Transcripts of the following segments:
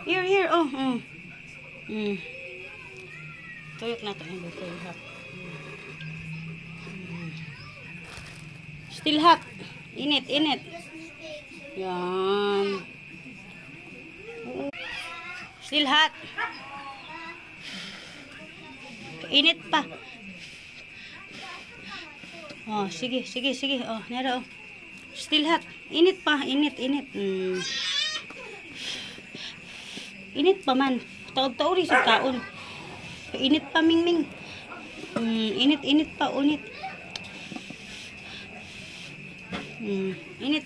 Here. Oh. Tuyok na ito. Still hot. Still hot. Init. Yan. Still hot. Init pa. Oh, sige. Oh, nero. Still hot. Init pa. Init. Init pa man. Taod-taod sa kaon. Init pa, Mingming. Init pa, unit. Init.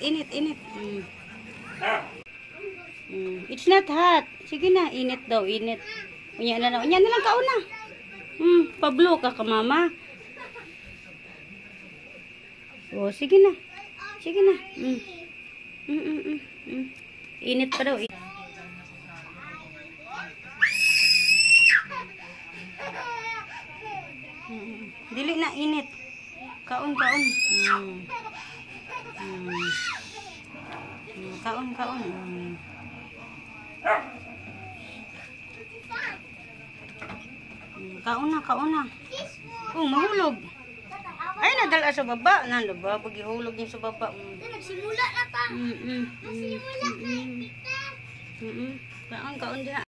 It's not hot. Sige na, init daw, init. Unya na lang kaon na. Pablo ka mama. Oh, sige na. Init pa daw. Dili na init. Kaon. Kaon. Kaon na. Oh, mahulog. Ay, nadala sa baba. Nandaba, ihulog niya sa baba. Nagsimula na pa. Kaon diha.